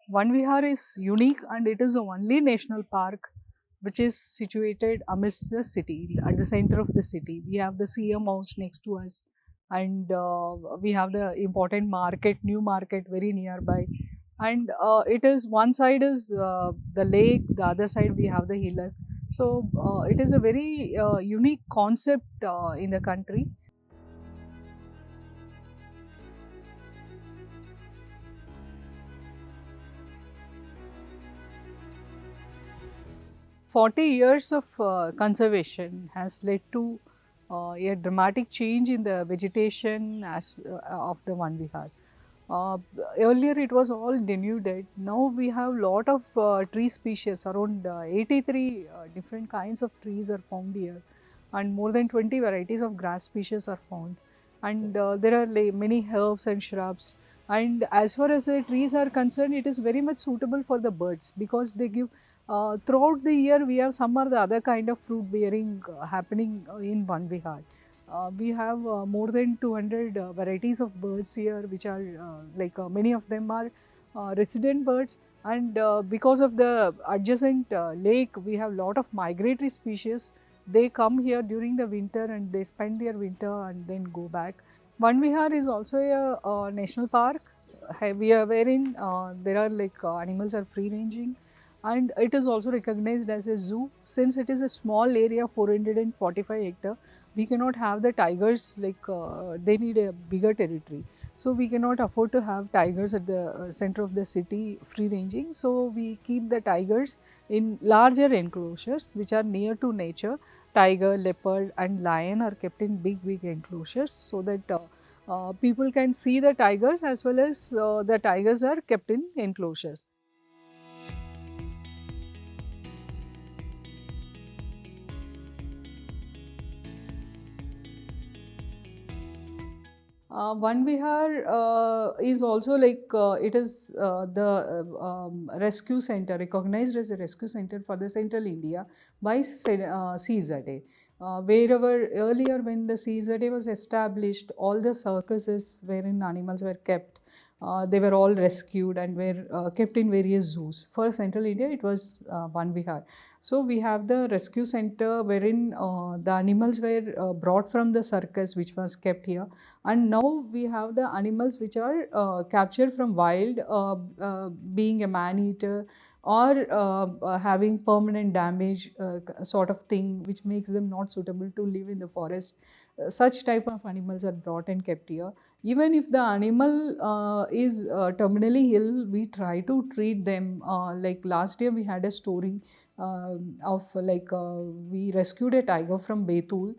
Van Vihar is unique and it is the only national park which is situated amidst the city, at the center of the city. We have the CM house next to us, and we have the important market, new market, very nearby. And it is one side is the lake, the other side we have the hill. So it is a very unique concept in the country. 40 years of conservation has led to a dramatic change in the vegetation of the Van Vihar. Uh, Earlier it was all denuded. Now we have lot of tree species, around 83 different kinds of trees are found here, and more than 20 varieties of grass species are found. And there are many herbs and shrubs. And as far as the trees are concerned, it is very much suitable for the birds because they give throughout the year we have some or the other kind of fruit bearing happening in Van Vihar. We have more than 200 varieties of birds here, which are many of them are resident birds. And because of the adjacent lake, we have lot of migratory species. They come here during the winter and they spend their winter and then go back. Van Vihar is also a national park. We are wherein there are animals are free ranging, and it is also recognized as a zoo. Since it is a small area, 445 hectare, we cannot have the tigers, they need a bigger territory. So we cannot afford to have tigers at the center of the city free ranging. So we keep the tigers in larger enclosures which are near to nature. Tiger, leopard and lion are kept in big enclosures so that people can see the tigers, as well as the tigers are kept in enclosures. Van Vihar is also it is the rescue center, recognized as a rescue center for the Central India by CZA. Wherever earlier when the CZA was established, all the circuses wherein animals were kept, they were all rescued and were kept in various zoos. For Central India, it was Van Vihar. So we have the rescue center wherein the animals were brought from the circus which was kept here, and now we have the animals which are captured from wild, being a man-eater or having permanent damage sort of thing, which makes them not suitable to live in the forest. Such type of animals are brought and kept here. Even if the animal is terminally ill, we try to treat them. Like last year we had a story of we rescued a tiger from Betul.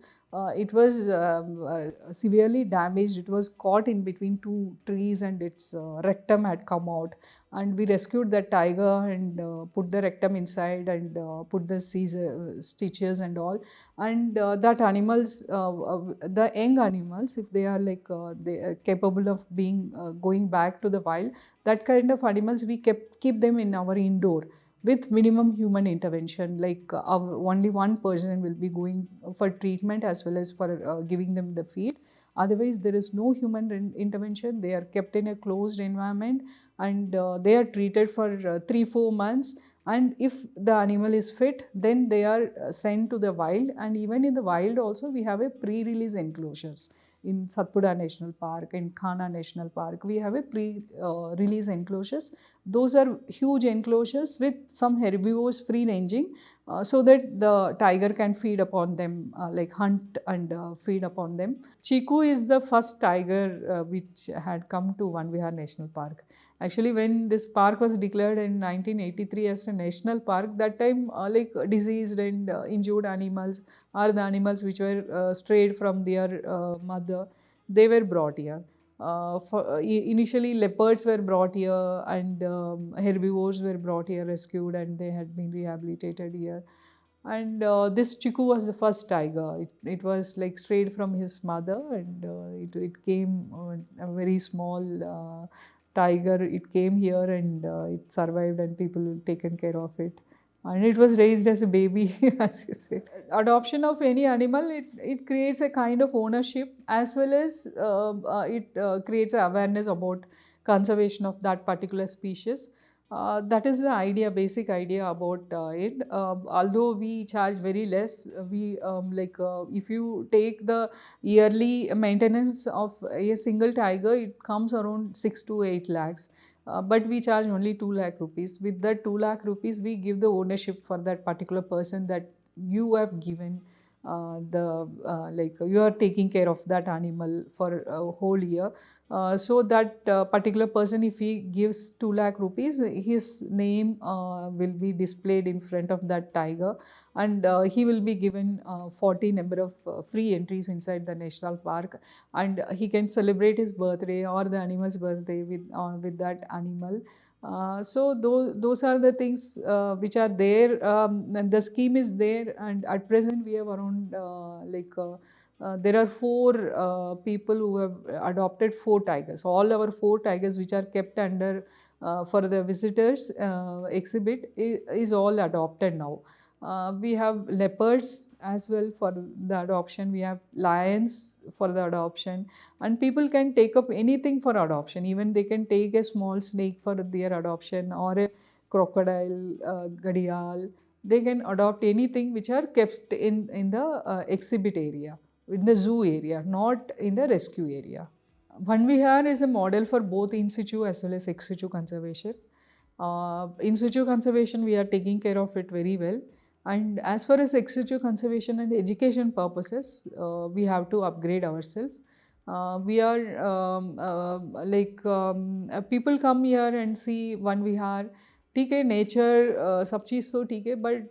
It was severely damaged. It was caught in between two trees and its rectum had come out. And we rescued that tiger and put the rectum inside and put the stitches and all. And that animals, the young animals, if they are they are capable of being going back to the wild, that kind of animals we keep them in our indoor with minimum human intervention. Only one person will be going for treatment as well as for giving them the feed. Otherwise there is no human intervention. They are kept in a closed environment, and they are treated for 3-4 months. And if the animal is fit, then they are sent to the wild. And even in the wild also we have a pre-release enclosures. In Satpura National Park, in Khana National Park, we have a pre-release enclosures. Those are huge enclosures with some herbivores free ranging, so that the tiger can feed upon them, like hunt and feed upon them. Chiku is the first tiger which had come to Van Vihar National Park. Actually, when this park was declared in 1983 as a national park, that time diseased and injured animals, or the animals which were strayed from their mother, they were brought here. Initially, leopards were brought here, and herbivores were brought here, rescued, and they had been rehabilitated here. And this Chiku was the first tiger. It was like strayed from his mother, and it came a very small tiger. It came here and it survived, and people taken care of it. And it was raised as a baby, as you say. Adoption of any animal, it creates a kind of ownership, as well as it creates awareness about conservation of that particular species. That is the idea, basic idea about it. Although we charge very less, we if you take the yearly maintenance of a single tiger, it comes around 6 to 8 lakhs. But we charge only 2 lakh rupees. With that 2 lakh rupees, we give the ownership for that particular person that you have given you are taking care of that animal for a whole year. So that particular person, if he gives 2 lakh rupees, his name will be displayed in front of that tiger, and he will be given 40 number of free entries inside the national park, and he can celebrate his birthday or the animal's birthday with that animal. So those are the things which are there. And the scheme is there, and at present we have around there are four people who have adopted 4 tigers. All our 4 tigers, which are kept under for the visitors exhibit, is all adopted now. We have leopards as well for the adoption. We have lions for the adoption, and people can take up anything for adoption. Even they can take a small snake for their adoption, or a crocodile, gadial. They can adopt anything which are kept in the exhibit area, in the zoo area, not in the rescue area. Van Vihar is a model for both in situ as well as ex situ conservation. In situ conservation, we are taking care of it very well. And as far as ex situ conservation and education purposes, we have to upgrade ourselves. We are people come here and see Van Vihar. ठीक है, nature सब चीज़ तो ठीक है, but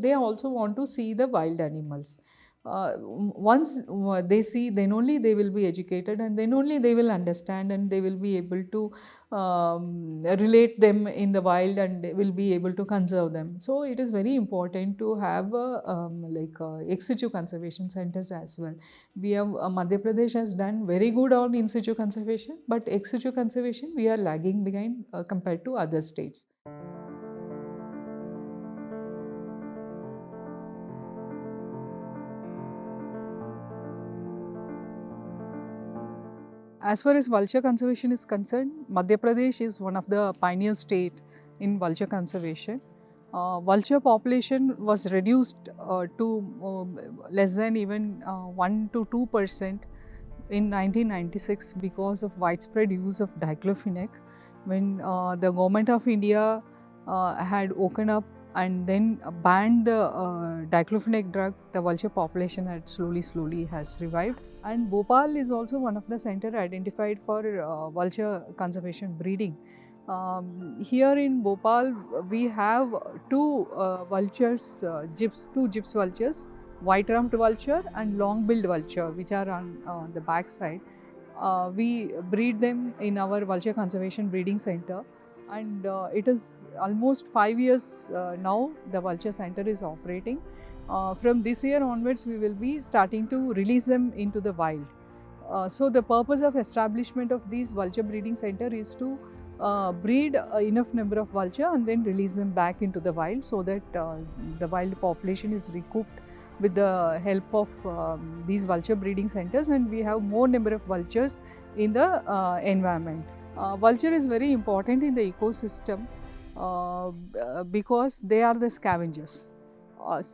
they also want to see the wild animals. Once they see, then only they will be educated, and then only they will understand, and they will be able to relate them in the wild, and they will be able to conserve them. So it is very important to have ex situ conservation centers as well. We have Madhya Pradesh has done very good on in situ conservation, but ex situ conservation we are lagging behind compared to other states. As far as vulture conservation is concerned, Madhya Pradesh is one of the pioneer state in vulture conservation. Vulture population was reduced to less than even 1 to 2% in 1996 because of widespread use of diclofenac. When the government of India had woken up and then banned the diclofenac drug, the vulture population had slowly has revived. And Bhopal is also one of the center identified for vulture conservation breeding. Here in Bhopal, we have two vultures, two gyps vultures, white-rumped vulture and long-billed vulture, which are on the back side. We breed them in our vulture conservation breeding center, and it is almost 5 years now the vulture center is operating. From this year onwards, we will be starting to release them into the wild. So the purpose of establishment of these vulture breeding center is to breed enough number of vulture and then release them back into the wild, so that the wild population is recouped with the help of these vulture breeding centers, and we have more number of vultures in the environment. Vulture is very important in the ecosystem because they are the scavengers.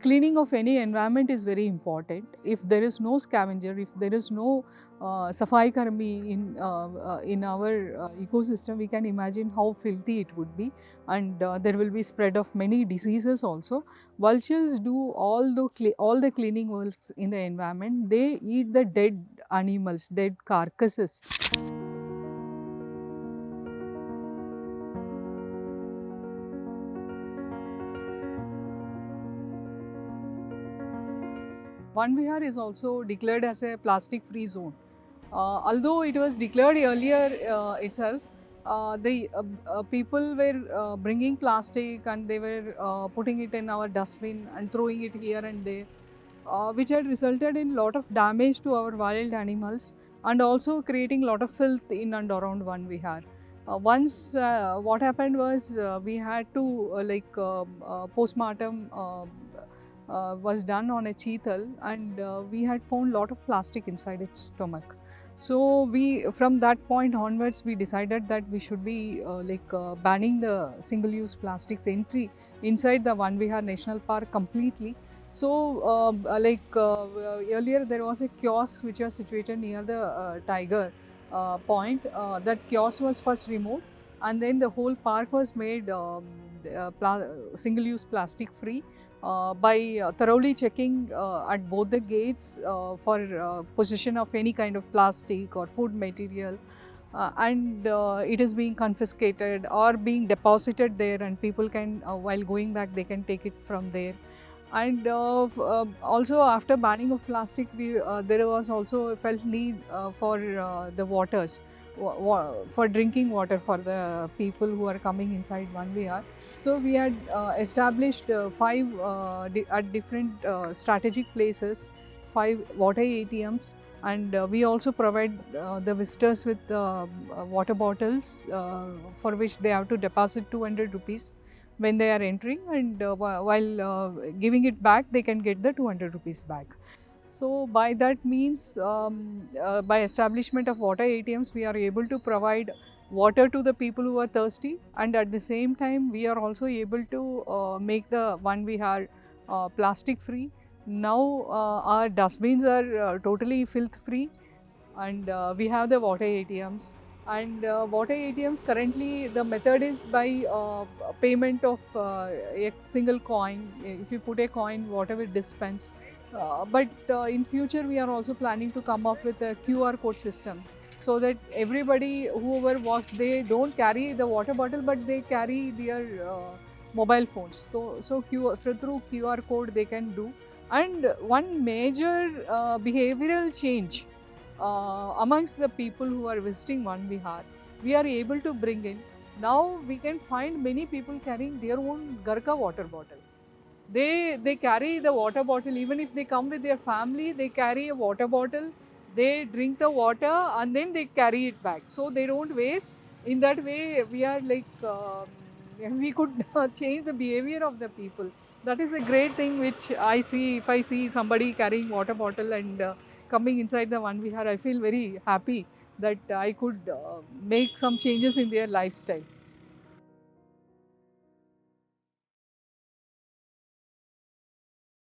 Cleaning of any environment is very important. If there is no scavenger, if there is no safai karmi in our ecosystem, we can imagine how filthy it would be, and there will be spread of many diseases also. Vultures do all the cleaning works in the environment. They eat the dead animals, dead carcasses. Van Vihar is also declared as a plastic-free zone. Although it was declared earlier itself, the people were bringing plastic, and they were putting it in our dustbin and throwing it here and there, which had resulted in lot of damage to our wild animals, and also creating lot of filth in and around Van Vihar. Once what happened was we had to postmortem was done on a cheetal, and we had found lot of plastic inside its stomach. So we, from that point onwards, we decided that we should be banning the single-use plastics entry inside the One Vihar National Park completely. So earlier there was a kiosk which was situated near the tiger point. That kiosk was first removed, and then the whole park was made single-use plastic free by thoroughly checking at both the gates for possession of any kind of plastic or food material, and it is being confiscated or being deposited there, and people can while going back they can take it from there. And also after banning of plastic, there was also a felt need for the waters, for drinking water for the people who are coming inside One Vihar. So we had established five at different strategic places, five water ATMs, and we also provide the visitors with water bottles for which they have to deposit 200 rupees when they are entering, and while giving it back they can get the 200 rupees back. So by that means, by establishment of water ATMs, we are able to provide water to the people who are thirsty, and at the same time we are also able to make the One Vihar plastic free. Now our dustbins are totally filth free, and we have the water ATMs. And water ATMs currently the method is by payment of a single coin. If you put a coin, water will dispense. But in future we are also planning to come up with a QR code system, so that everybody whoever walks, they don't carry the water bottle but they carry their mobile phones. Through QR code they can do. And one major behavioral change amongst the people who are visiting One Vihar, we are able to bring in. Now we can find many people carrying their own Garka water bottle. They carry the water bottle, even if they come with their family, they carry a water bottle, they drink the water and then they carry it back. So they don't waste. In that way, we are we could change the behavior of the people. That is a great thing which I see. If I see somebody carrying water bottle and coming inside the One Vihar, I feel very happy that I could make some changes in their lifestyle.